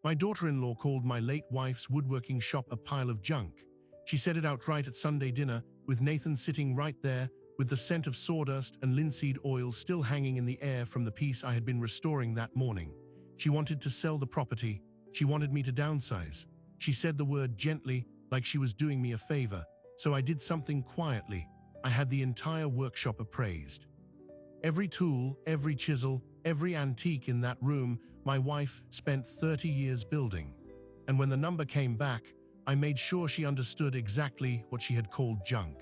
My daughter-in-law called my late wife's woodworking shop a pile of junk. She said it outright at Sunday dinner, with Nathan sitting right there, with the scent of sawdust and linseed oil still hanging in the air from the piece I had been restoring that morning. She wanted to sell the property. She wanted me to downsize. She said the word gently, like she was doing me a favor, so I did something quietly. I had the entire workshop appraised. Every tool, every chisel, every antique in that room, my wife spent 30 years building. And when the number came back, I made sure she understood exactly what she had called junk.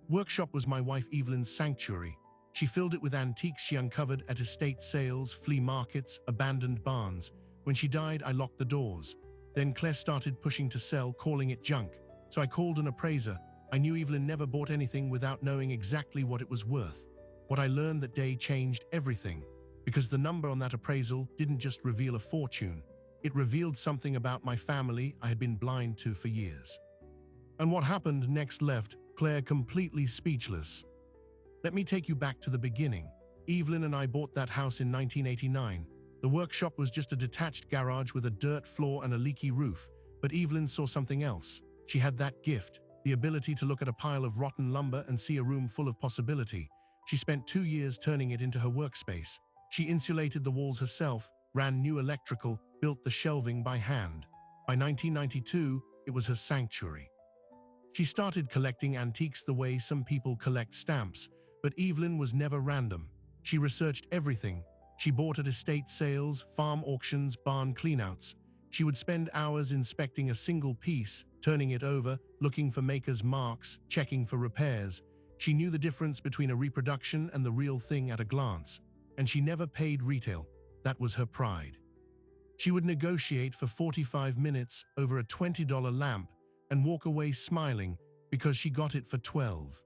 Workshop was my wife Evelyn's sanctuary. She filled it with antiques she uncovered at estate sales, flea markets, abandoned barns. When she died, I locked the doors. Then Claire started pushing to sell, calling it junk. So I called an appraiser. I knew Evelyn never bought anything without knowing exactly what it was worth. What I learned that day changed everything, because the number on that appraisal didn't just reveal a fortune. It revealed something about my family I had been blind to for years. And what happened next left Claire completely speechless. Let me take you back to the beginning. Evelyn and I bought that house in 1989. The workshop was just a detached garage with a dirt floor and a leaky roof, but Evelyn saw something else. She had that gift, the ability to look at a pile of rotten lumber and see a room full of possibility. She spent 2 years turning it into her workspace. She insulated the walls herself, ran new electrical, built the shelving by hand. By 1992, it was her sanctuary. She started collecting antiques the way some people collect stamps, but Evelyn was never random. She researched everything. She bought at estate sales, farm auctions, barn cleanouts. She would spend hours inspecting a single piece, turning it over, looking for maker's marks, checking for repairs. She knew the difference between a reproduction and the real thing at a glance, and she never paid retail. That was her pride. She would negotiate for 45 minutes over a $20 lamp and walk away smiling because she got it for 12.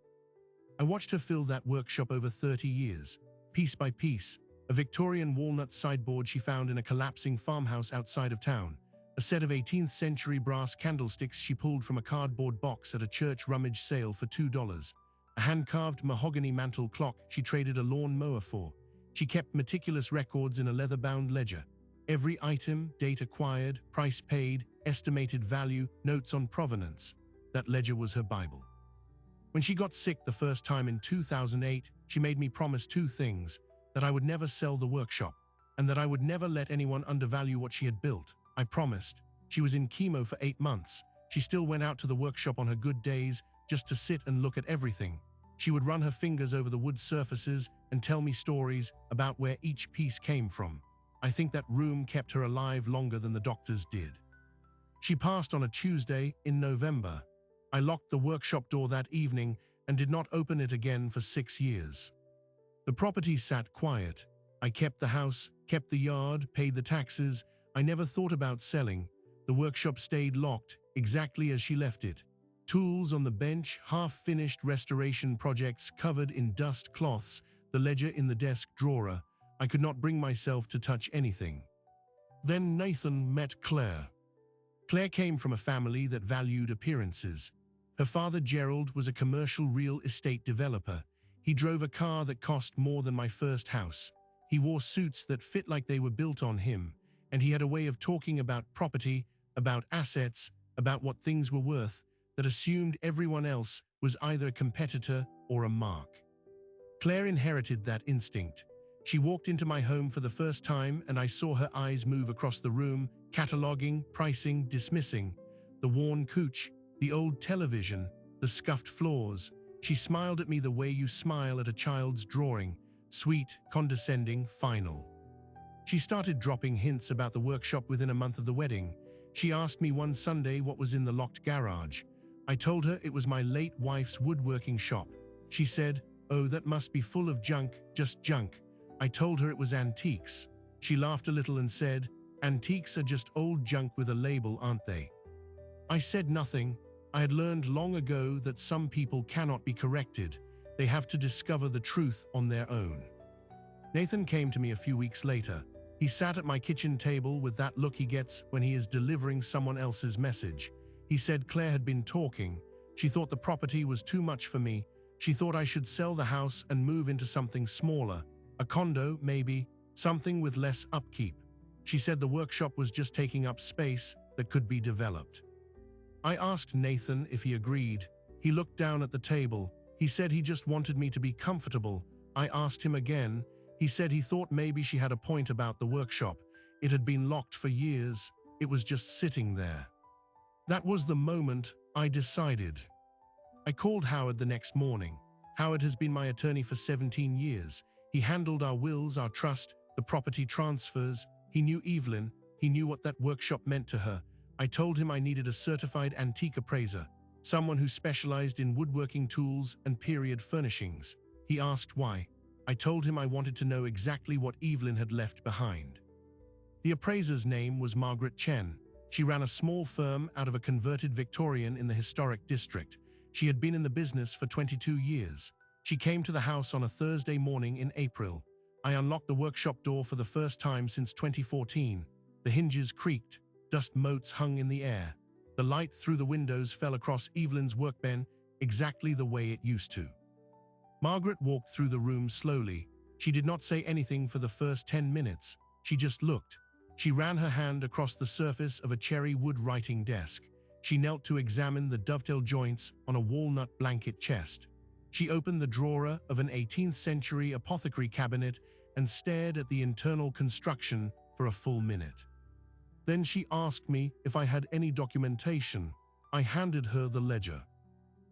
I watched her fill that workshop over 30 years, piece by piece. A Victorian walnut sideboard she found in a collapsing farmhouse outside of town. A set of 18th century brass candlesticks she pulled from a cardboard box at a church rummage sale for $2. A hand-carved mahogany mantel clock she traded a lawn mower for. She kept meticulous records in a leather-bound ledger. Every item, date acquired, price paid, estimated value, notes on provenance. That ledger was her Bible. When she got sick the first time in 2008, she made me promise 2 things: that I would never sell the workshop, and that I would never let anyone undervalue what she had built. I promised. She was in chemo for 8 months. She still went out to the workshop on her good days just to sit and look at everything. She would run her fingers over the wood surfaces and tell me stories about where each piece came from. I think that room kept her alive longer than the doctors did. She passed on a Tuesday in November. I locked the workshop door that evening and did not open it again for 6 years. The property sat quiet. I kept the house, kept the yard, paid the taxes. I never thought about selling. The workshop stayed locked, exactly as she left it. Tools on the bench, half-finished restoration projects covered in dust cloths, the ledger in the desk drawer. I could not bring myself to touch anything. Then Nathan met Claire. Claire came from a family that valued appearances. Her father, Gerald, was a commercial real estate developer. He drove a car that cost more than my first house. He wore suits that fit like they were built on him, and he had a way of talking about property, about assets, about what things were worth, that assumed everyone else was either a competitor or a mark. Claire inherited that instinct. She walked into my home for the first time and I saw her eyes move across the room, cataloging, pricing, dismissing. The worn couch, the old television, the scuffed floors. She smiled at me the way you smile at a child's drawing, sweet, condescending, final. She started dropping hints about the workshop within a month of the wedding. She asked me one Sunday what was in the locked garage. I told her it was my late wife's woodworking shop. She said, "Oh, that must be full of junk, just junk." I told her it was antiques. She laughed a little and said, "Antiques are just old junk with a label, aren't they?" I said nothing. I had learned long ago that some people cannot be corrected. They have to discover the truth on their own. Nathan came to me a few weeks later. He sat at my kitchen table with that look he gets when he is delivering someone else's message. He said Claire had been talking. She thought the property was too much for me. She thought I should sell the house and move into something smaller. A condo, maybe, something with less upkeep. She said the workshop was just taking up space that could be developed. I asked Nathan if he agreed. He looked down at the table. He said he just wanted me to be comfortable. I asked him again. He said he thought maybe she had a point about the workshop. It had been locked for years. It was just sitting there. That was the moment I decided. I called Howard the next morning. Howard has been my attorney for 17 years. He handled our wills, our trust, the property transfers. He knew Evelyn. He knew what that workshop meant to her. I told him I needed a certified antique appraiser, someone who specialized in woodworking tools and period furnishings. He asked why. I told him I wanted to know exactly what Evelyn had left behind. The appraiser's name was Margaret Chen. She ran a small firm out of a converted Victorian in the historic district. She had been in the business for 22 years. She came to the house on a Thursday morning in April. I unlocked the workshop door for the first time since 2014. The hinges creaked. Dust motes hung in the air. The light through the windows fell across Evelyn's workbench exactly the way it used to. Margaret walked through the room slowly. She did not say anything for the first 10 minutes. She just looked. She ran her hand across the surface of a cherry wood writing desk. She knelt to examine the dovetail joints on a walnut blanket chest. She opened the drawer of an 18th century apothecary cabinet and stared at the internal construction for a full minute. Then she asked me if I had any documentation. I handed her the ledger.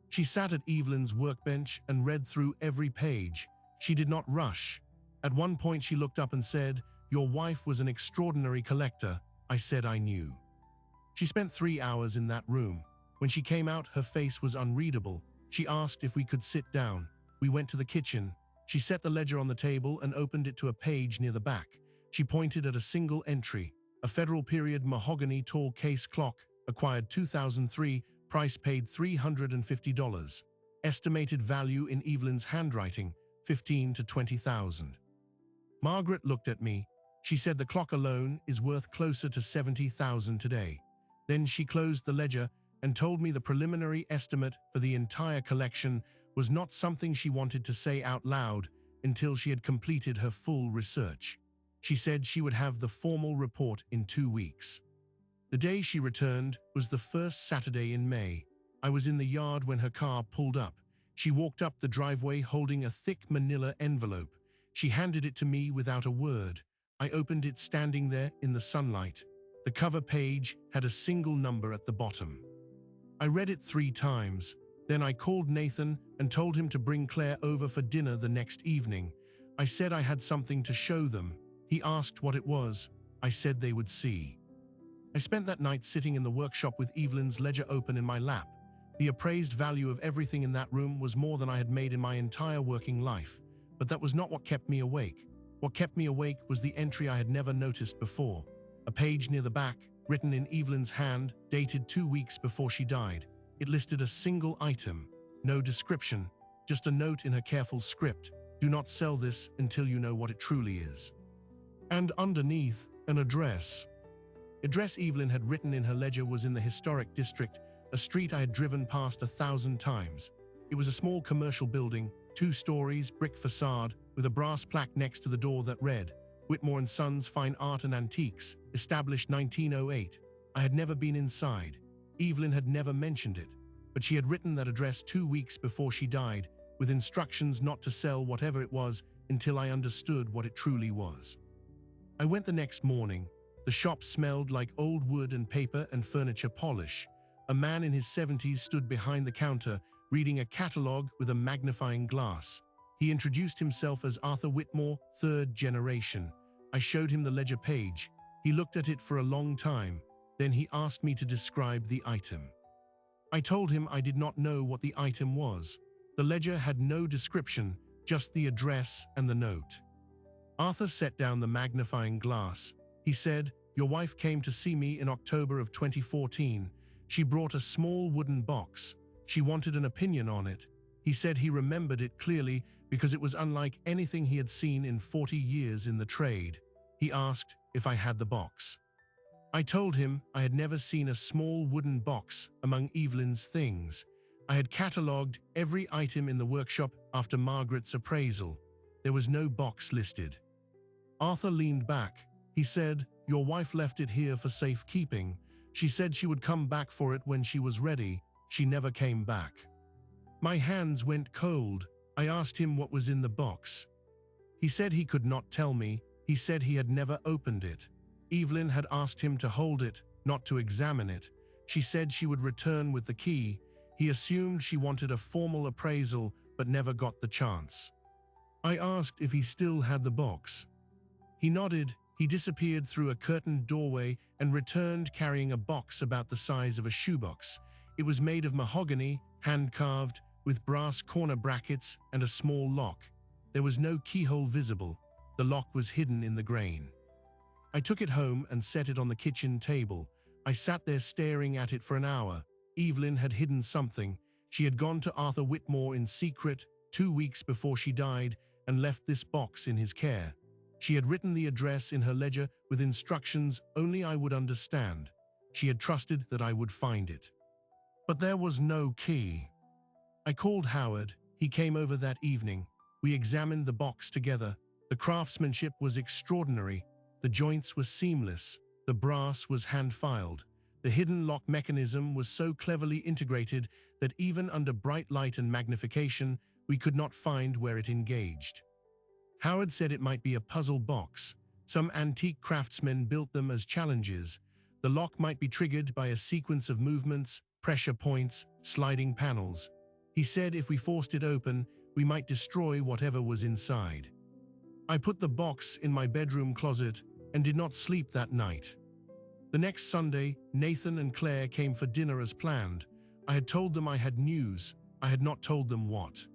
She sat at Evelyn's workbench and read through every page. She did not rush. At one point she looked up and said, "Your wife was an extraordinary collector." I said I knew. She spent 3 hours in that room. When she came out, her face was unreadable. She asked if we could sit down. We went to the kitchen. She set the ledger on the table and opened it to a page near the back. She pointed at a single entry. A Federal period mahogany tall case clock, acquired 2003, price paid $350. Estimated value in Evelyn's handwriting, $15,000 to $20,000. Margaret looked at me. She said the clock alone is worth closer to $70,000 today. Then she closed the ledger and told me the preliminary estimate for the entire collection was not something she wanted to say out loud until she had completed her full research. She said she would have the formal report in 2 weeks. The day she returned was the first Saturday in May. I was in the yard when her car pulled up. She walked up the driveway holding a thick manila envelope. She handed it to me without a word. I opened it standing there in the sunlight. The cover page had a single number at the bottom. I read it 3 times. Then I called Nathan and told him to bring Claire over for dinner the next evening. I said I had something to show them. He asked what it was. I said they would see. I spent that night sitting in the workshop with Evelyn's ledger open in my lap. The appraised value of everything in that room was more than I had made in my entire working life. But that was not what kept me awake. What kept me awake was the entry I had never noticed before. A page near the back, written in Evelyn's hand, dated 2 weeks before she died. It listed a single item, no description, just a note in her careful script. "Do not sell this until you know what it truly is." And underneath, an address. Address Evelyn had written in her ledger was in the historic district, a street I had driven past 1,000 times. It was a small commercial building, 2 stories, brick facade, with a brass plaque next to the door that read, "Whitmore & Sons Fine Art and Antiques, established 1908. I had never been inside. Evelyn had never mentioned it, but she had written that address 2 weeks before she died, with instructions not to sell whatever it was until I understood what it truly was. I went the next morning. The shop smelled like old wood and paper and furniture polish. A man in his 70s stood behind the counter, reading a catalog with a magnifying glass. He introduced himself as Arthur Whitmore, 3rd generation. I showed him the ledger page. He looked at it for a long time. Then he asked me to describe the item. I told him I did not know what the item was. The ledger had no description, just the address and the note. Arthur set down the magnifying glass. He said, "Your wife came to see me in October of 2014. She brought a small wooden box. She wanted an opinion on it. He said he remembered it clearly because it was unlike anything he had seen in 40 years in the trade. He asked if I had the box. I told him I had never seen a small wooden box among Evelyn's things. I had catalogued every item in the workshop after Margaret's appraisal. There was no box listed. Arthur leaned back. He said, your wife left it here for safekeeping. She said she would come back for it when she was ready. She never came back." My hands went cold. I asked him what was in the box. He said he could not tell me. He said he had never opened it. Evelyn had asked him to hold it, not to examine it. She said she would return with the key. He assumed she wanted a formal appraisal, but never got the chance. I asked if he still had the box. He nodded. He disappeared through a curtained doorway and returned carrying a box about the size of a shoebox. It was made of mahogany, hand-carved, with brass corner brackets and a small lock. There was no keyhole visible. The lock was hidden in the grain. I took it home and set it on the kitchen table. I sat there staring at it for an hour. Evelyn had hidden something. She had gone to Arthur Whitmore in secret 2 weeks before she died and left this box in his care. She had written the address in her ledger with instructions only I would understand. She had trusted that I would find it. But there was no key. I called Howard. He came over that evening. We examined the box together. The craftsmanship was extraordinary. The joints were seamless. The brass was hand-filed. The hidden lock mechanism was so cleverly integrated that even under bright light and magnification, we could not find where it engaged. Howard said it might be a puzzle box. Some antique craftsmen built them as challenges. The lock might be triggered by a sequence of movements, pressure points, sliding panels. He said if we forced it open, we might destroy whatever was inside. I put the box in my bedroom closet and did not sleep that night. The next Sunday, Nathan and Claire came for dinner as planned. I had told them I had news. I had not told them what.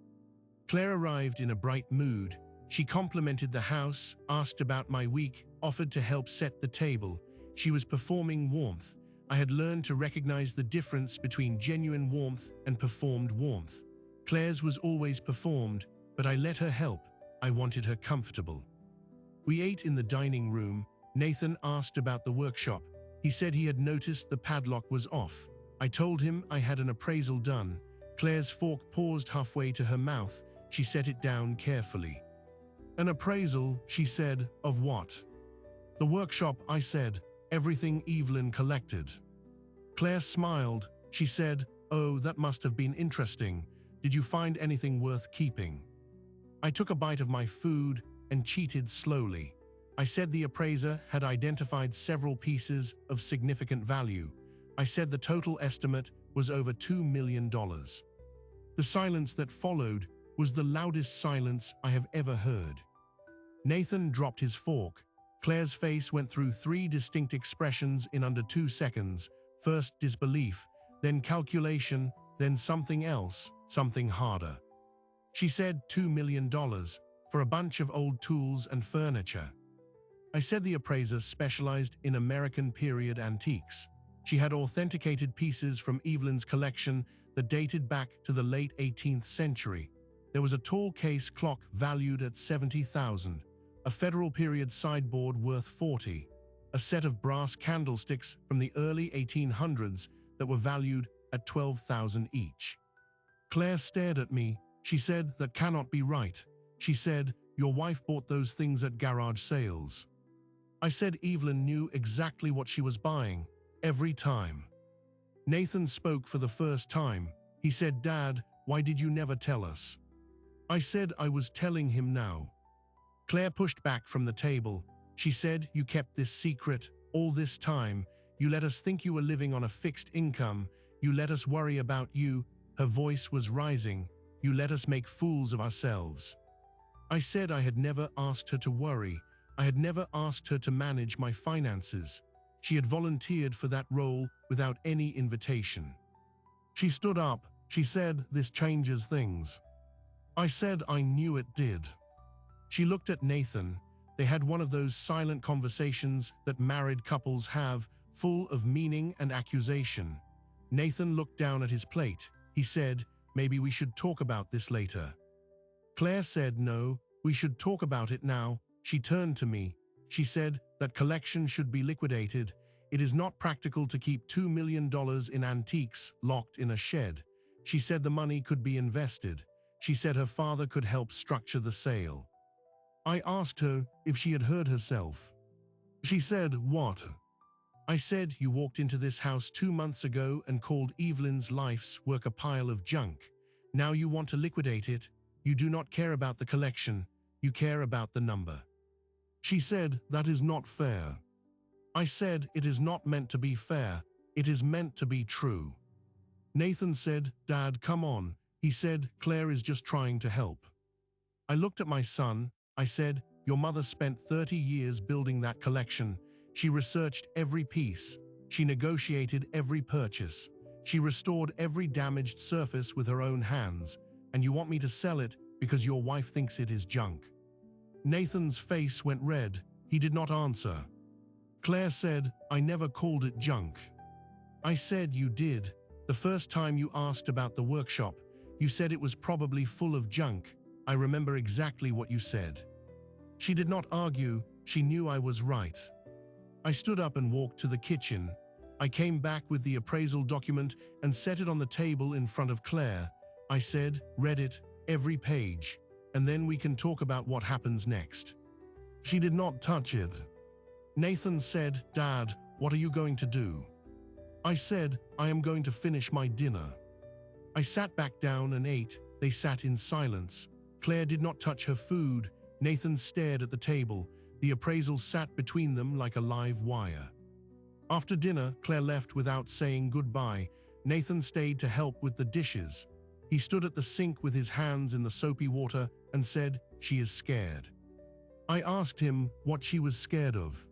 Claire arrived in a bright mood. She complimented the house, asked about my week, offered to help set the table. She was performing warmth. I had learned to recognize the difference between genuine warmth and performed warmth. Claire's was always performed, but I let her help. I wanted her comfortable. We ate in the dining room. Nathan asked about the workshop. He said he had noticed the padlock was off. I told him I had an appraisal done. Claire's fork paused halfway to her mouth. She set it down carefully. "An appraisal," she said, "of what?" "The workshop," I said. "Everything Evelyn collected." Claire smiled. She said, "Oh, that must have been interesting. Did you find anything worth keeping?" I took a bite of my food and cheated slowly. I said the appraiser had identified several pieces of significant value. I said the total estimate was over $2 million. The silence that followed was the loudest silence I have ever heard. Nathan dropped his fork. Claire's face went through 3 distinct expressions in under 2 seconds. First disbelief, then calculation, then something else, something harder. She said $2 million for a bunch of old tools and furniture. I said the appraiser specialized in American period antiques. She had authenticated pieces from Evelyn's collection that dated back to the late 18th century. There was a tall case clock valued at $70,000, a federal period sideboard worth $40,000, a set of brass candlesticks from the early 1800s that were valued at $12,000 each. Claire stared at me. She said, "That cannot be right." She said, "Your wife bought those things at garage sales." I said Evelyn knew exactly what she was buying, every time. Nathan spoke for the first time. He said, "Dad, why did you never tell us?" I said I was telling him now. Claire pushed back from the table. She said, "You kept this secret all this time. You let us think you were living on a fixed income. You let us worry about you." Her voice was rising. "You let us make fools of ourselves." I said I had never asked her to worry. I had never asked her to manage my finances. She had volunteered for that role without any invitation. She stood up. She said, "This changes things." I said I knew it did. She looked at Nathan. They had one of those silent conversations that married couples have, full of meaning and accusation. Nathan looked down at his plate. He said, "Maybe we should talk about this later." Claire said, "No, we should talk about it now." She turned to me. She said that collection should be liquidated. It is not practical to keep $2 million in antiques locked in a shed. She said the money could be invested. She said her father could help structure the sale. I asked her if she had heard herself. She said, "What?" I said, "You walked into this house 2 months ago and called Evelyn's life's work a pile of junk. Now you want to liquidate it. You do not care about the collection. You care about the number." She said, "That is not fair." I said, "It is not meant to be fair. It is meant to be true." Nathan said, "Dad, come on." He said, "Claire is just trying to help." I looked at my son. I said, "Your mother spent 30 years building that collection. She researched every piece. She negotiated every purchase. She restored every damaged surface with her own hands. And you want me to sell it because your wife thinks it is junk?" Nathan's face went red. He did not answer. Claire said, "I never called it junk." I said, "You did. The first time you asked about the workshop, you said it was probably full of junk. I remember exactly what you said." She did not argue. She knew I was right. I stood up and walked to the kitchen. I came back with the appraisal document and set it on the table in front of Claire. I said, "Read it, every page, and then we can talk about what happens next." She did not touch it. Nathan said, "Dad, what are you going to do?" I said, "I am going to finish my dinner." I sat back down and ate. They sat in silence. Claire did not touch her food. Nathan stared at the table. The appraisal sat between them like a live wire. After dinner, Claire left without saying goodbye. Nathan stayed to help with the dishes. He stood at the sink with his hands in the soapy water and said, "She is scared." I asked him what she was scared of.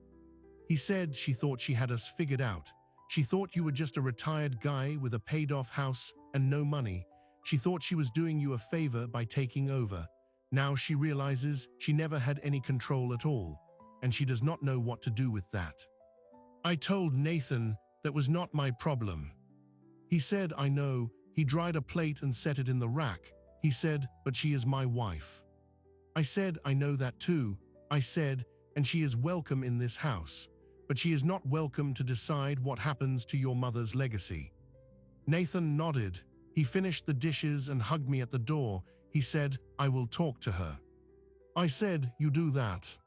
He said she thought she had us figured out. She thought you were just a retired guy with a paid-off house and no money. She thought she was doing you a favor by taking over. Now she realizes she never had any control at all, and she does not know what to do with that. I told Nathan that was not my problem. He said, "I know." He dried a plate and set it in the rack. He said, "But she is my wife." I said, "I know that too." I said, "And she is welcome in this house. But she is not welcome to decide what happens to your mother's legacy." Nathan nodded. He finished the dishes and hugged me at the door. He said, "I will talk to her." I said, "You do that."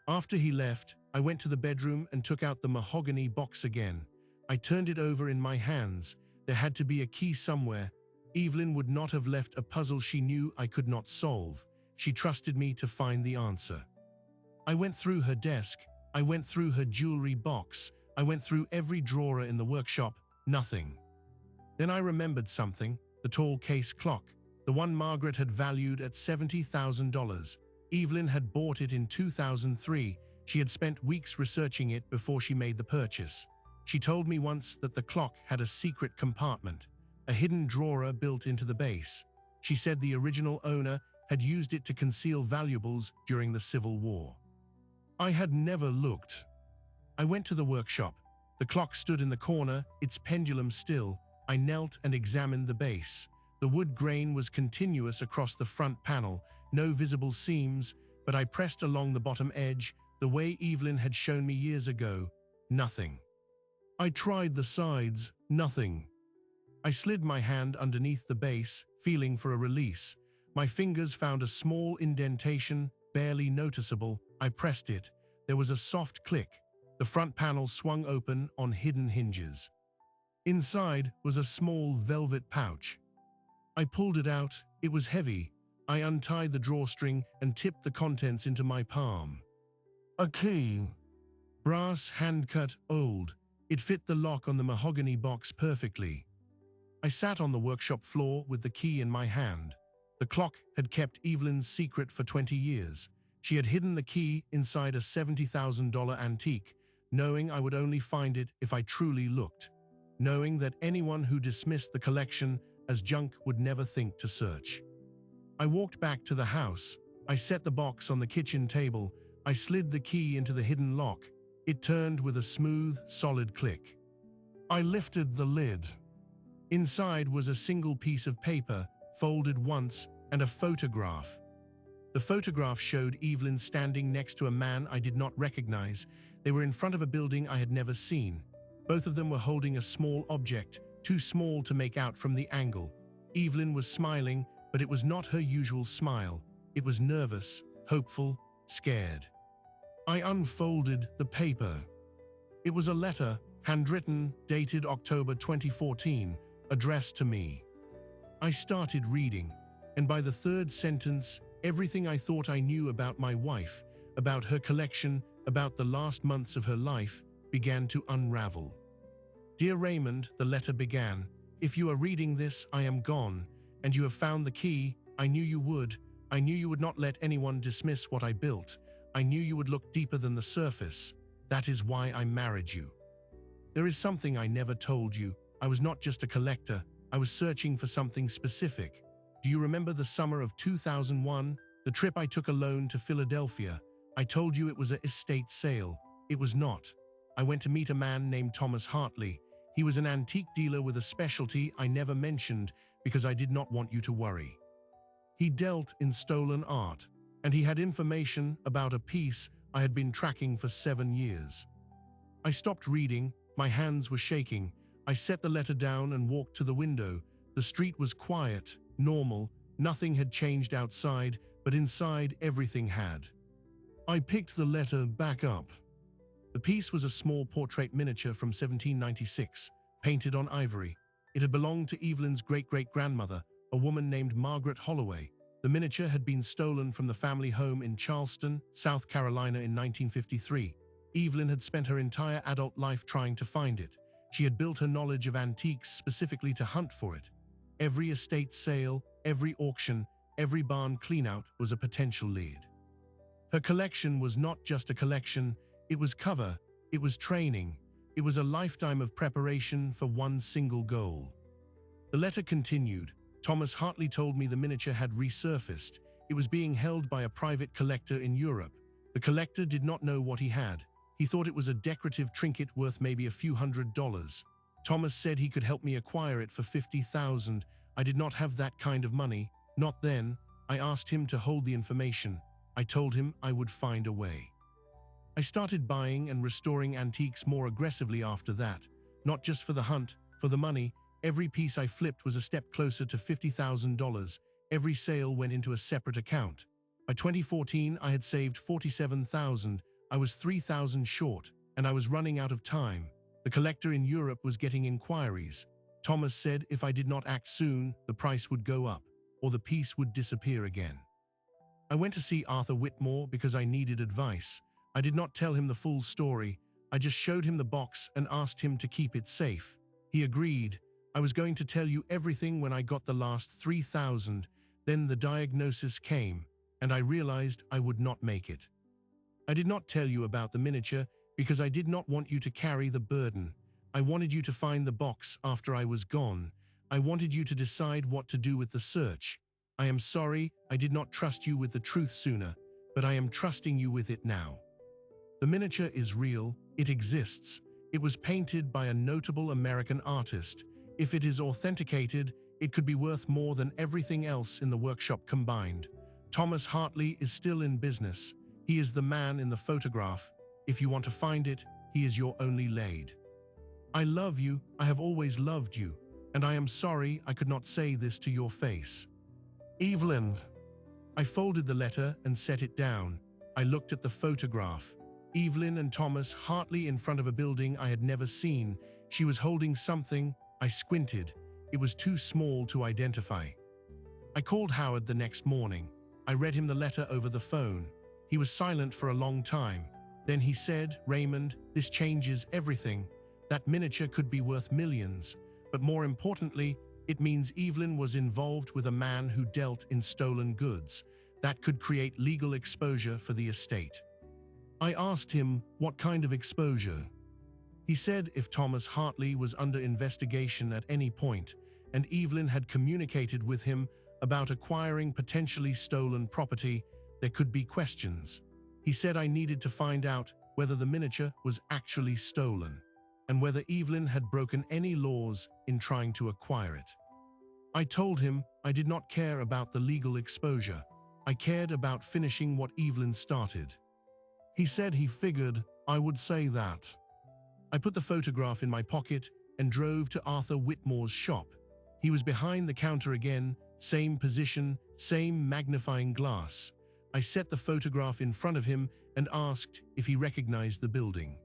After he left, I went to the bedroom and took out the mahogany box again. I turned it over in my hands. There had to be a key somewhere. Evelyn would not have left a puzzle she knew I could not solve. She trusted me to find the answer. I went through her desk. I went through her jewelry box. I went through every drawer in the workshop. Nothing. Then I remembered something, the tall case clock, the one Margaret had valued at $70,000. Evelyn had bought it in 2003. She had spent weeks researching it before she made the purchase. She told me once that the clock had a secret compartment, a hidden drawer built into the base. She said the original owner had used it to conceal valuables during the Civil War. I had never looked. I went to the workshop. The clock stood in the corner, its pendulum still. I knelt and examined the base. The wood grain was continuous across the front panel, no visible seams, but I pressed along the bottom edge, the way Evelyn had shown me years ago. Nothing. I tried the sides. Nothing. I slid my hand underneath the base, feeling for a release. My fingers found a small indentation, barely noticeable. I pressed it. There was a soft click. The front panel swung open on hidden hinges. Inside was a small velvet pouch. I pulled it out. It was heavy. I untied the drawstring and tipped the contents into my palm. A key. Brass, hand-cut, old. It fit the lock on the mahogany box perfectly. I sat on the workshop floor with the key in my hand. The clock had kept Evelyn's secret for 20 years. She had hidden the key inside a $70,000 antique, knowing I would only find it if I truly looked, knowing that anyone who dismissed the collection as junk would never think to search. I walked back to the house. I set the box on the kitchen table. I slid the key into the hidden lock. It turned with a smooth, solid click. I lifted the lid. Inside was a single piece of paper, folded once, and a photograph. The photograph showed Evelyn standing next to a man I did not recognize. They were in front of a building I had never seen. Both of them were holding a small object, too small to make out from the angle. Evelyn was smiling, but it was not her usual smile. It was nervous, hopeful, scared. I unfolded the paper. It was a letter, handwritten, dated October 2014, addressed to me. I started reading, and by the third sentence, everything I thought I knew about my wife, about her collection, about the last months of her life, began to unravel. Dear Raymond, the letter began, if you are reading this, I am gone, and you have found the key. I knew you would. I knew you would not let anyone dismiss what I built. I knew you would look deeper than the surface. That is why I married you. There is something I never told you. I was not just a collector. I was searching for something specific. Do you remember the summer of 2001, the trip I took alone to Philadelphia? I told you it was an estate sale. It was not. I went to meet a man named Thomas Hartley. He was an antique dealer with a specialty I never mentioned because I did not want you to worry. He dealt in stolen art, and he had information about a piece I had been tracking for 7 years. I stopped reading, my hands were shaking. I set the letter down and walked to the window. The street was quiet, normal, nothing had changed outside, but inside everything had. I picked the letter back up. The piece was a small portrait miniature from 1796, painted on ivory. It had belonged to Evelyn's great-great-grandmother, a woman named Margaret Holloway. The miniature had been stolen from the family home in Charleston, South Carolina in 1953. Evelyn had spent her entire adult life trying to find it. She had built her knowledge of antiques specifically to hunt for it. Every estate sale, every auction, every barn cleanout was a potential lead. Her collection was not just a collection, it was cover, it was training, it was a lifetime of preparation for one single goal. The letter continued. Thomas Hartley told me the miniature had resurfaced. It was being held by a private collector in Europe. The collector did not know what he had. He thought it was a decorative trinket worth maybe a few $100s. Thomas said he could help me acquire it for $50,000. I did not have that kind of money. Not then. I asked him to hold the information. I told him I would find a way. I started buying and restoring antiques more aggressively after that. Not just for the hunt, for the money. Every piece I flipped was a step closer to $50,000. Every sale went into a separate account. By 2014, I had saved $47,000. I was $3,000 short, and I was running out of time. The collector in Europe was getting inquiries. Thomas said if I did not act soon, the price would go up, or the piece would disappear again. I went to see Arthur Whitmore because I needed advice. I did not tell him the full story. I just showed him the box and asked him to keep it safe. He agreed. I was going to tell you everything when I got the last $3,000. Then the diagnosis came, and I realized I would not make it. I did not tell you about the miniature because I did not want you to carry the burden. I wanted you to find the box after I was gone. I wanted you to decide what to do with the search. I am sorry I did not trust you with the truth sooner, but I am trusting you with it now. The miniature is real, it exists. It was painted by a notable American artist. If it is authenticated, it could be worth more than everything else in the workshop combined. Thomas Hartley is still in business. He is the man in the photograph. If you want to find it, he is your only lead. I love you, I have always loved you, and I am sorry I could not say this to your face. Evelyn. I folded the letter and set it down. I looked at the photograph. Evelyn and Thomas Hartley in front of a building I had never seen. She was holding something. I squinted. It was too small to identify. I called Howard the next morning. I read him the letter over the phone. He was silent for a long time. Then he said, Raymond, this changes everything. That miniature could be worth millions. But more importantly, it means Evelyn was involved with a man who dealt in stolen goods. That could create legal exposure for the estate. I asked him what kind of exposure. He said if Thomas Hartley was under investigation at any point and Evelyn had communicated with him about acquiring potentially stolen property, there could be questions. He said I needed to find out whether the miniature was actually stolen and whether Evelyn had broken any laws in trying to acquire it. I told him I did not care about the legal exposure. I cared about finishing what Evelyn started. He said he figured I would say that. I put the photograph in my pocket and drove to Arthur Whitmore's shop. He was behind the counter again, same position, same magnifying glass. I set the photograph in front of him and asked if he recognized the building.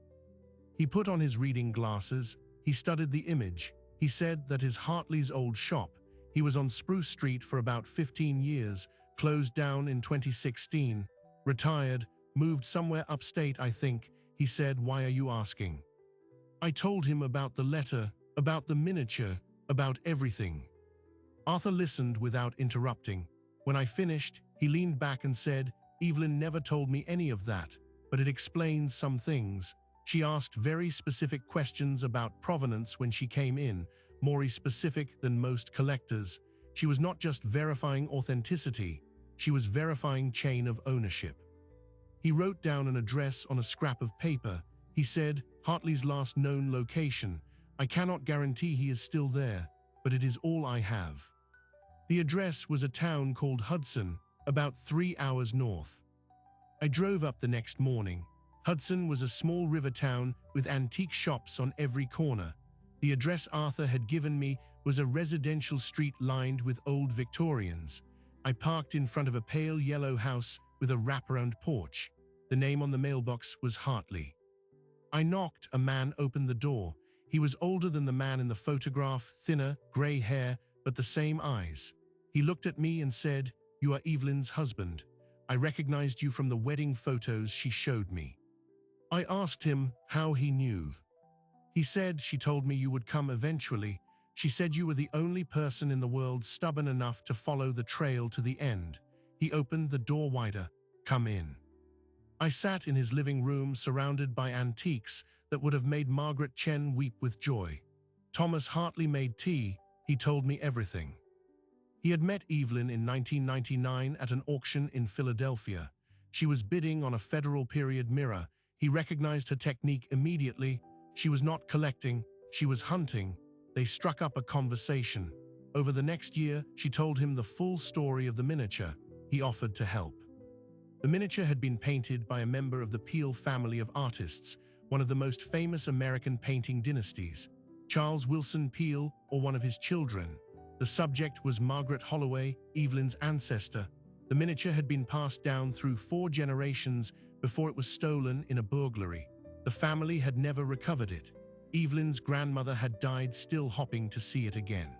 He put on his reading glasses. He studied the image. He said that his Hartley's old shop, he was on Spruce Street for about 15 years, closed down in 2016, retired, moved somewhere upstate, I think. He said, "Why are you asking?" I told him about the letter, about the miniature, about everything. Arthur listened without interrupting. When I finished, he leaned back and said, "Evelyn never told me any of that, but it explains some things. She asked very specific questions about provenance when she came in, more specific than most collectors. She was not just verifying authenticity, she was verifying chain of ownership." He wrote down an address on a scrap of paper. He said, "Hartley's last known location. I cannot guarantee he is still there, but it is all I have." The address was a town called Hudson, about 3 hours north. I drove up the next morning. Hudson was a small river town with antique shops on every corner. The address Arthur had given me was a residential street lined with old Victorians. I parked in front of a pale yellow house with a wraparound porch. The name on the mailbox was Hartley. I knocked. A man opened the door. He was older than the man in the photograph, thinner, gray hair, but the same eyes. He looked at me and said, "You are Evelyn's husband. I recognized you from the wedding photos she showed me." I asked him how he knew. He said, "She told me you would come eventually. She said you were the only person in the world stubborn enough to follow the trail to the end." He opened the door wider. "Come in." I sat in his living room surrounded by antiques that would have made Margaret Chen weep with joy. Thomas Hartley made tea. He told me everything. He had met Evelyn in 1999 at an auction in Philadelphia. She was bidding on a federal period mirror. He recognized her technique immediately. She was not collecting, she was hunting. They struck up a conversation. Over the next year, she told him the full story of the miniature. He offered to help. The miniature had been painted by a member of the Peale family of artists, one of the most famous American painting dynasties, Charles Willson Peale, or one of his children. The subject was Margaret Holloway, Evelyn's ancestor. The miniature had been passed down through 4 generations before it was stolen in a burglary. The family had never recovered it. Evelyn's grandmother had died still hoping to see it again.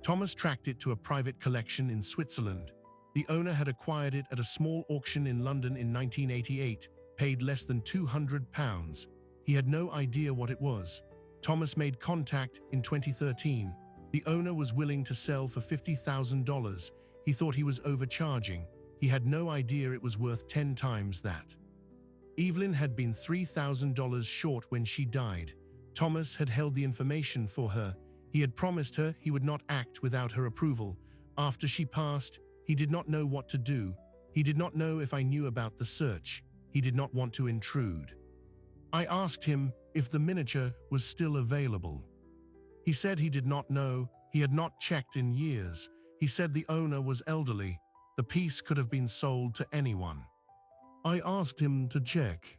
Thomas tracked it to a private collection in Switzerland. The owner had acquired it at a small auction in London in 1988, paid less than £200. He had no idea what it was. Thomas made contact in 2013. The owner was willing to sell for $50,000. He thought he was overcharging. He had no idea it was worth 10 times that. Evelyn had been $3,000 short when she died. Thomas had held the information for her. He had promised her he would not act without her approval. After she passed, he did not know what to do. He did not know if I knew about the search. He did not want to intrude. I asked him if the miniature was still available. He said he did not know. He had not checked in years. He said the owner was elderly. The piece could have been sold to anyone. I asked him to check.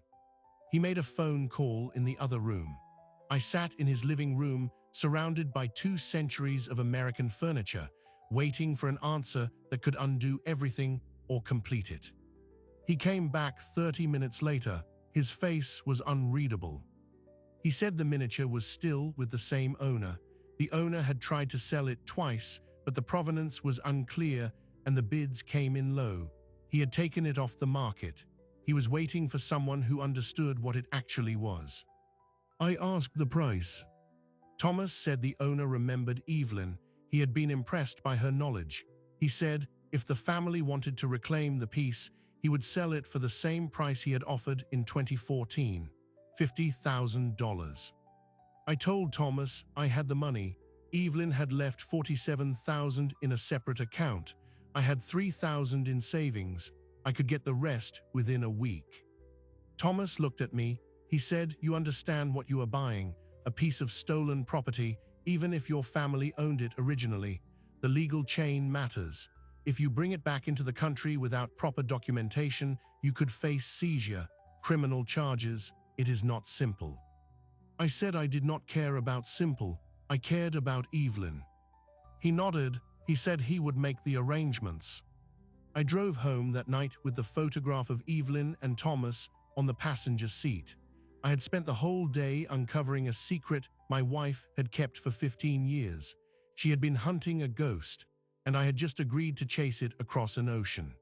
He made a phone call in the other room. I sat in his living room, surrounded by 2 centuries of American furniture, waiting for an answer that could undo everything or complete it. He came back 30 minutes later. His face was unreadable. He said the miniature was still with the same owner. The owner had tried to sell it twice, but the provenance was unclear and the bids came in low. He had taken it off the market. He was waiting for someone who understood what it actually was. I asked the price. Thomas said the owner remembered Evelyn. He had been impressed by her knowledge. He said if the family wanted to reclaim the piece, he would sell it for the same price he had offered in 2014, $50,000. I told Thomas I had the money. Evelyn had left $47,000 in a separate account. I had $3,000 in savings. I could get the rest within a week. Thomas looked at me. He said, "You understand what you are buying, a piece of stolen property, even if your family owned it originally. The legal chain matters. If you bring it back into the country without proper documentation, you could face seizure, criminal charges. It is not simple." I said I did not care about simple. I cared about Evelyn. He nodded. He said he would make the arrangements. I drove home that night with the photograph of Evelyn and Thomas on the passenger seat. I had spent the whole day uncovering a secret my wife had kept for 15 years. She had been hunting a ghost, and I had just agreed to chase it across an ocean.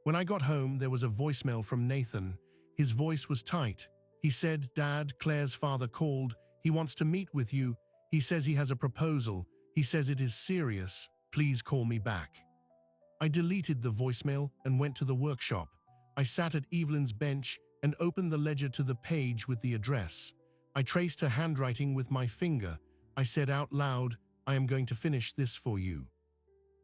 When I got home, there was a voicemail from Nathan. His voice was tight. He said, "Dad, Claire's father called. He wants to meet with you. He says he has a proposal. He says it is serious. Please call me back." I deleted the voicemail and went to the workshop. I sat at Evelyn's bench and opened the ledger to the page with the address. I traced her handwriting with my finger. I said out loud, "I am going to finish this for you."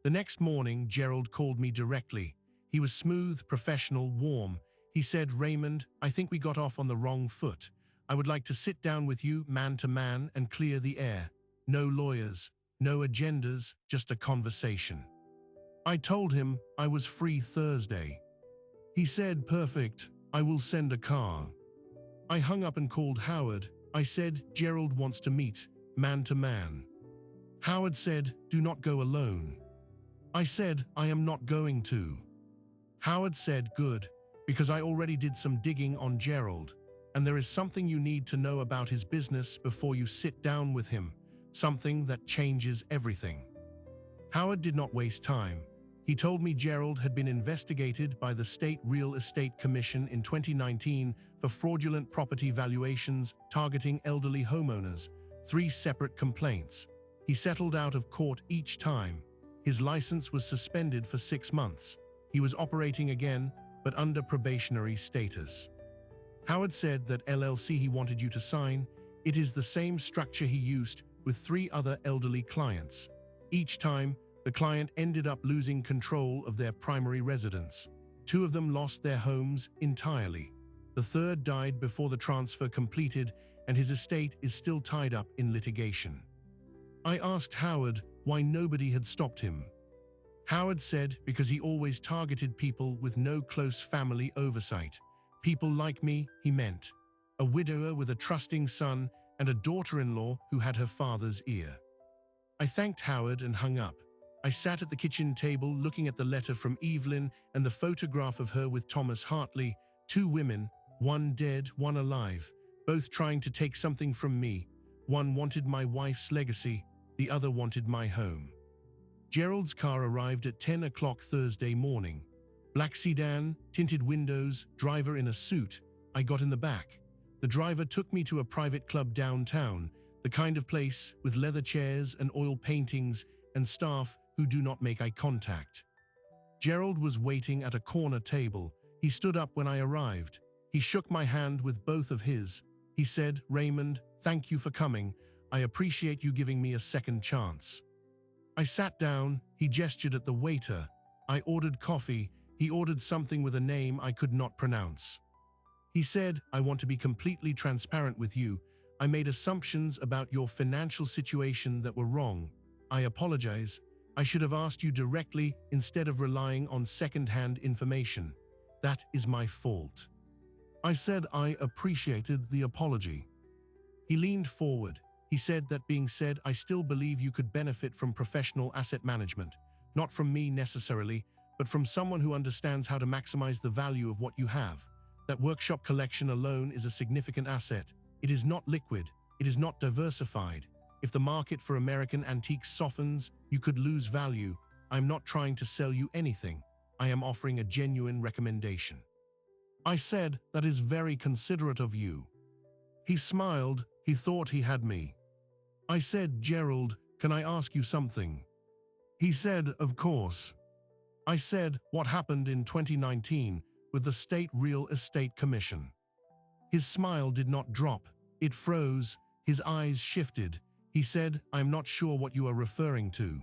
The next morning, Gerald called me directly. He was smooth, professional, warm. He said, "Raymond, I think we got off on the wrong foot. I would like to sit down with you, man to man, and clear the air. No lawyers, no agendas, just a conversation." I told him I was free Thursday. He said, "Perfect, I will send a car." I hung up and called Howard. I said, "Gerald wants to meet, man to man." Howard said, "Do not go alone." I said, "I am not going to." Howard said, "Good, because I already did some digging on Gerald, and there is something you need to know about his business before you sit down with him, something that changes everything." Howard did not waste time. He told me Gerald had been investigated by the State Real Estate Commission in 2019 for fraudulent property valuations targeting elderly homeowners, 3 separate complaints. He settled out of court each time. His license was suspended for 6 months. He was operating again, but under probationary status. Howard said that LLC he wanted you to sign, it is the same structure he used with 3 other elderly clients. Each time, the client ended up losing control of their primary residence. 2 of them lost their homes entirely. The third died before the transfer completed, and his estate is still tied up in litigation. I asked Howard why nobody had stopped him. Howard said because he always targeted people with no close family oversight. People like me, he meant. A widower with a trusting son and a daughter-in-law who had her father's ear. I thanked Howard and hung up. I sat at the kitchen table looking at the letter from Evelyn and the photograph of her with Thomas Hartley, 2 women, one dead, one alive, both trying to take something from me. One wanted my wife's legacy, the other wanted my home. Gerald's car arrived at 10 o'clock Thursday morning. Black sedan, tinted windows, driver in a suit. I got in the back. The driver took me to a private club downtown, the kind of place with leather chairs and oil paintings and staff who do not make eye contact. Gerald was waiting at a corner table. He stood up when I arrived. He shook my hand with both of his. He said, "Raymond, thank you for coming. I appreciate you giving me a second chance." I sat down. He gestured at the waiter. I ordered coffee. He ordered something with a name I could not pronounce. He said, "I want to be completely transparent with you. I made assumptions about your financial situation that were wrong. I apologize. I should have asked you directly instead of relying on second-hand information. That is my fault." I said I appreciated the apology. He leaned forward. He said, "That being said, I still believe you could benefit from professional asset management. Not from me necessarily, but from someone who understands how to maximize the value of what you have. That workshop collection alone is a significant asset. It is not liquid. It is not diversified. If the market for American antiques softens, you could lose value. I'm not trying to sell you anything. I am offering a genuine recommendation." I said, "That is very considerate of you." He smiled. He thought he had me. I said, "Gerald, can I ask you something?" He said, "Of course." I said, "What happened in 2019 with the State Real Estate Commission?" His smile did not drop. It froze. His eyes shifted. He said, "I'm not sure what you are referring to."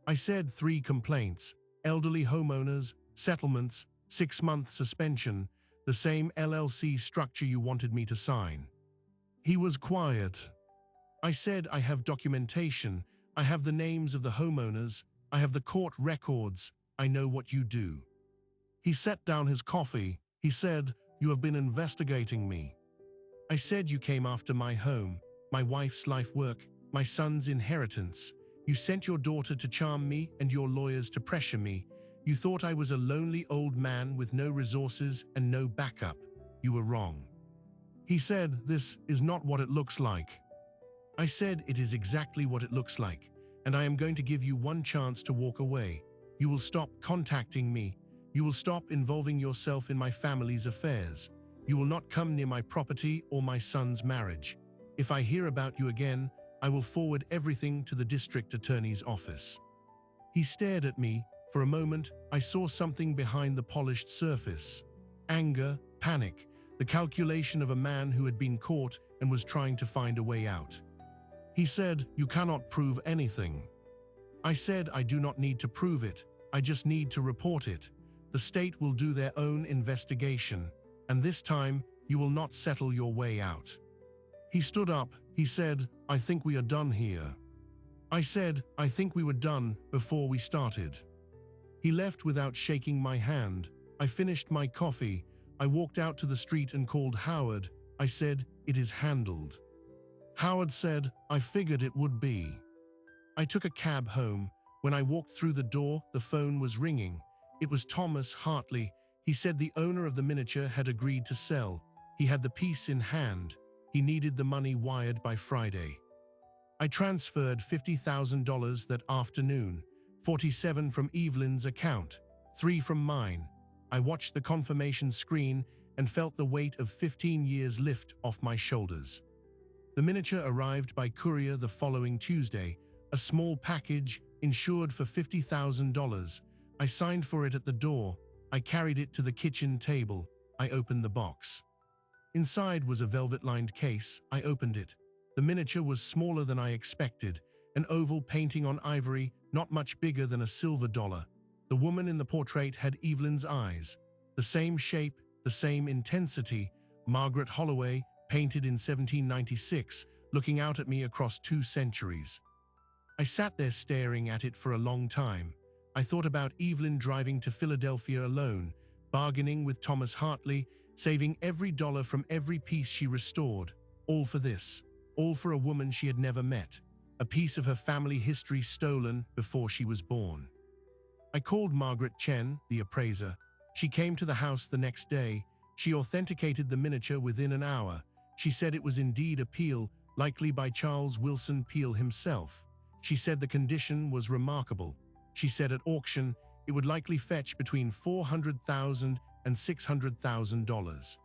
I said, 3 complaints, elderly homeowners, settlements, 6-month suspension, the same LLC structure you wanted me to sign." He was quiet. I said, "I have documentation. I have the names of the homeowners. I have the court records. I know what you do." He set down his coffee. He said, "You have been investigating me." I said, "You came after my home, my wife's life work, my son's inheritance. You sent your daughter to charm me and your lawyers to pressure me. You thought I was a lonely old man with no resources and no backup. You were wrong. He said, this is not what it looks like. I said, it is exactly what it looks like, and I am going to give you one chance to walk away. You will stop contacting me. You will stop involving yourself in my family's affairs. You will not come near my property or my son's marriage. If I hear about you again, I will forward everything to the district attorney's office. He stared at me. For a moment, I saw something behind the polished surface. Anger, panic, the calculation of a man who had been caught and was trying to find a way out. He said, you cannot prove anything. I said, I do not need to prove it. I just need to report it. The state will do their own investigation, and this time, you will not settle your way out. He stood up. He said, I think we are done here. I said, I think we were done before we started. He left without shaking my hand. I finished my coffee. I walked out to the street and called Howard. I said, it is handled. Howard said, I figured it would be. I took a cab home. When I walked through the door, the phone was ringing. It was Thomas Hartley. He said the owner of the miniature had agreed to sell. He had the piece in hand. He needed the money wired by Friday. I transferred $50,000 that afternoon, 47 from Evelyn's account, 3 from mine. I watched the confirmation screen and felt the weight of 15 years lift off my shoulders. The miniature arrived by courier the following Tuesday, a small package insured for $50,000. I signed for it at the door. I carried it to the kitchen table. I opened the box. Inside was a velvet-lined case. I opened it. The miniature was smaller than I expected, an oval painting on ivory, not much bigger than a silver dollar. The woman in the portrait had Evelyn's eyes, the same shape, the same intensity. Margaret Holloway, painted in 1796, looking out at me across 2 centuries. I sat there staring at it for a long time. I thought about Evelyn driving to Philadelphia alone, bargaining with Thomas Hartley, saving every dollar from every piece she restored. All for this. All for a woman she had never met. A piece of her family history stolen before she was born. I called Margaret Chen, the appraiser. She came to the house the next day. She authenticated the miniature within an hour. She said it was indeed a Peel, likely by Charles Wilson Peel himself. She said the condition was remarkable. She said at auction, it would likely fetch between $400,000 and $600,000.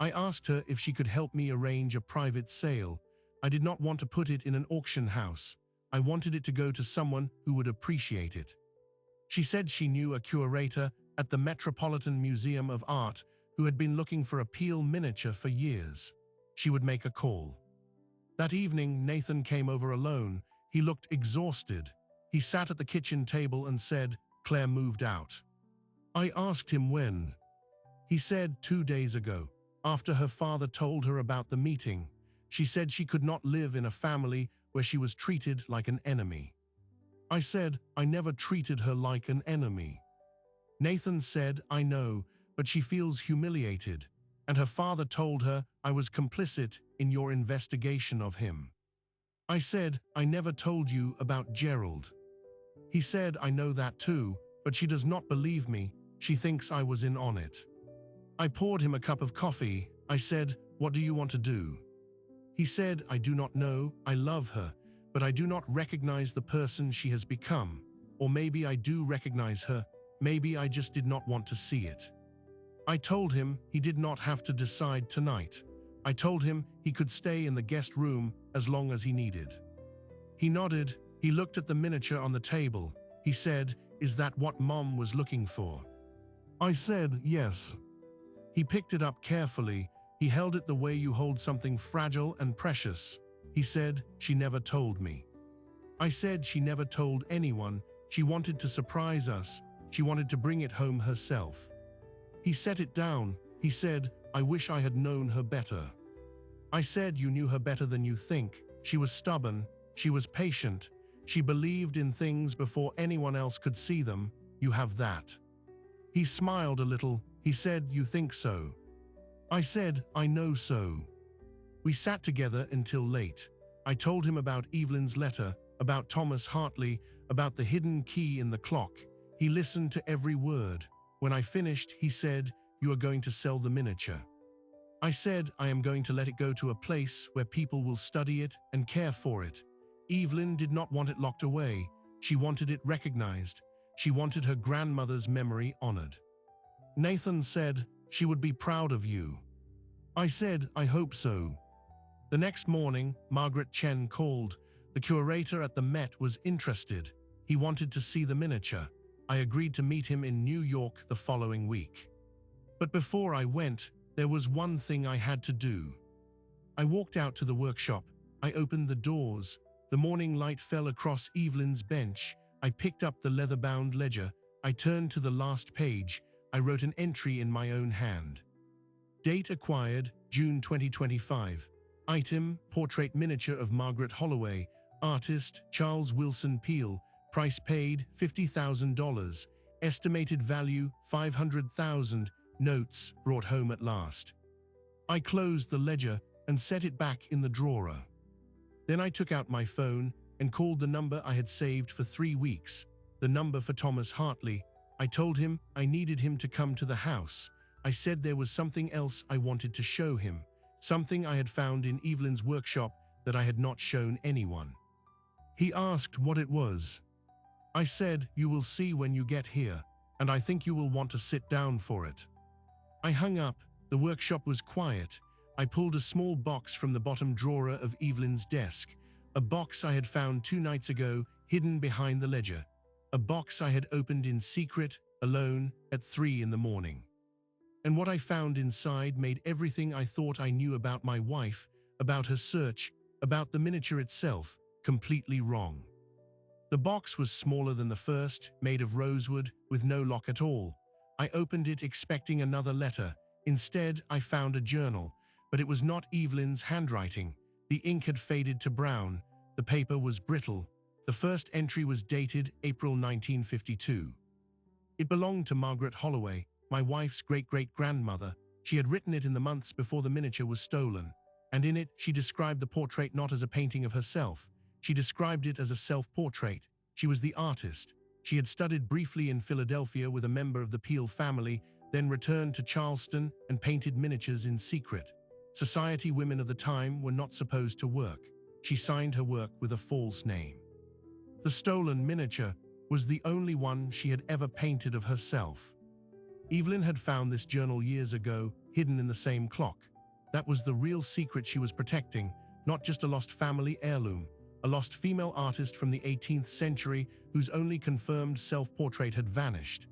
I asked her if she could help me arrange a private sale. I did not want to put it in an auction house. I wanted it to go to someone who would appreciate it. She said she knew a curator at the Metropolitan Museum of Art who had been looking for a Peel miniature for years. She would make a call. That evening, Nathan came over alone. He looked exhausted. He sat at the kitchen table and said, Claire moved out. I asked him when. He said 2 days ago, after her father told her about the meeting. She said she could not live in a family where she was treated like an enemy. I said, I never treated her like an enemy. Nathan said, I know, but she feels humiliated, and her father told her I was complicit in your investigation of him. I said, I never told you about Gerald. He said, I know that too, but she does not believe me. She thinks I was in on it. I poured him a cup of coffee. I said, what do you want to do? He said, I do not know. I love her, but I do not recognize the person she has become. Or maybe I do recognize her. Maybe I just did not want to see it. I told him he did not have to decide tonight. I told him he could stay in the guest room as long as he needed. He nodded. He looked at the miniature on the table. He said, is that what Mom was looking for? I said, yes. He picked it up carefully. He held it the way you hold something fragile and precious. He said, she never told me. I said she never told anyone. She wanted to surprise us. She wanted to bring it home herself. He set it down. He said, I wish I had known her better. I said, you knew her better than you think. She was stubborn. She was patient. She believed in things before anyone else could see them. You have that. He smiled a little. He said, you think so? I said, I know so. We sat together until late. I told him about Evelyn's letter, about Thomas Hartley, about the hidden key in the clock. He listened to every word. When I finished, he said, "You are going to sell the miniature." I said, "I am going to let it go to a place where people will study it and care for it." Evelyn did not want it locked away. She wanted it recognized. She wanted her grandmother's memory honored. Nathan said, "She would be proud of you." I said, "I hope so." The next morning, Margaret Chen called. The curator at the Met was interested. He wanted to see the miniature. I agreed to meet him in New York the following week. But before I went, there was one thing I had to do. I walked out to the workshop. I opened the doors. The morning light fell across Evelyn's bench. I picked up the leather-bound ledger. I turned to the last page. I wrote an entry in my own hand. Date acquired, June 2025. Item, portrait miniature of Margaret Holloway. Artist, Charles Wilson Peale. Price paid, $50,000. Estimated value, $500,000. Notes, brought home at last. I closed the ledger and set it back in the drawer. Then I took out my phone and called the number I had saved for 3 weeks, the number for Thomas Hartley. I told him I needed him to come to the house. I said there was something else I wanted to show him, something I had found in Evelyn's workshop that I had not shown anyone. He asked what it was. I said, "You will see when you get here, and I think you will want to sit down for it." I hung up. The workshop was quiet. I pulled a small box from the bottom drawer of Evelyn's desk, a box I had found 2 nights ago, hidden behind the ledger, a box I had opened in secret, alone, at 3 in the morning. And what I found inside made everything I thought I knew about my wife, about her search, about the miniature itself, completely wrong. The box was smaller than the first, made of rosewood, with no lock at all. I opened it expecting another letter. Instead, I found a journal, but it was not Evelyn's handwriting. The ink had faded to brown. The paper was brittle. The first entry was dated April 1952. It belonged to Margaret Holloway, my wife's great-great-grandmother. She had written it in the months before the miniature was stolen, and in it she described the portrait not as a painting of herself. She described it as a self-portrait. She was the artist. She had studied briefly in Philadelphia with a member of the Peale family, then returned to Charleston and painted miniatures in secret. Society women of the time were not supposed to work. She signed her work with a false name. The stolen miniature was the only one she had ever painted of herself. Evelyn had found this journal years ago, hidden in the same clock. That was the real secret she was protecting, not just a lost family heirloom, a lost female artist from the 18th century whose only confirmed self-portrait had vanished.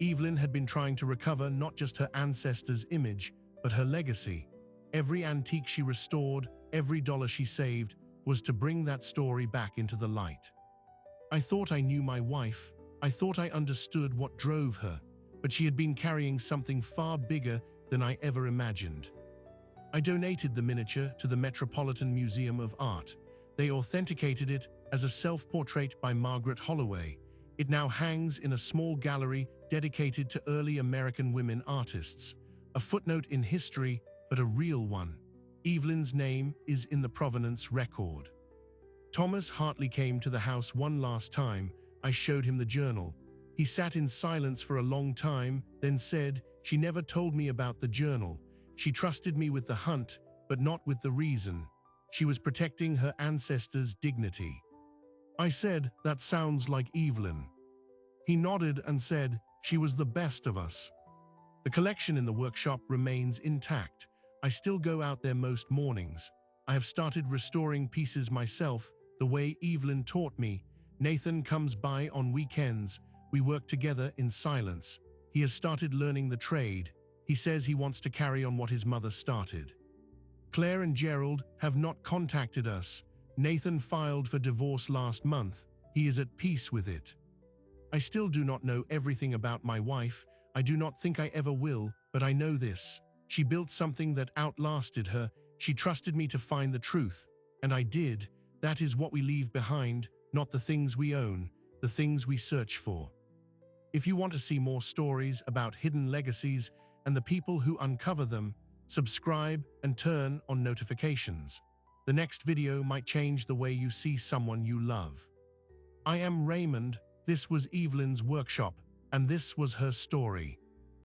Evelyn had been trying to recover not just her ancestor's image, but her legacy. Every antique she restored, every dollar she saved, was to bring that story back into the light. I thought I knew my wife. I thought I understood what drove her, but she had been carrying something far bigger than I ever imagined. I donated the miniature to the Metropolitan Museum of Art. They authenticated it as a self-portrait by Margaret Holloway. It now hangs in a small gallery dedicated to early American women artists. A footnote in history, but a real one. Evelyn's name is in the provenance record. Thomas Hartley came to the house one last time. I showed him the journal. He sat in silence for a long time, then said, "She never told me about the journal. She trusted me with the hunt, but not with the reason. She was protecting her ancestors' dignity." I said, "That sounds like Evelyn." He nodded and said, "She was the best of us." The collection in the workshop remains intact. I still go out there most mornings. I have started restoring pieces myself, the way Evelyn taught me. Nathan comes by on weekends. We work together in silence. He has started learning the trade. He says he wants to carry on what his mother started. Claire and Gerald have not contacted us. Nathan filed for divorce last month. He is at peace with it. I still do not know everything about my wife. I do not think I ever will, but I know this. She built something that outlasted her. She trusted me to find the truth, and I did. That is what we leave behind, not the things we own, the things we search for. If you want to see more stories about hidden legacies and the people who uncover them, subscribe and turn on notifications. The next video might change the way you see someone you love. I am Raymond. This was Evelyn's workshop. And this was her story.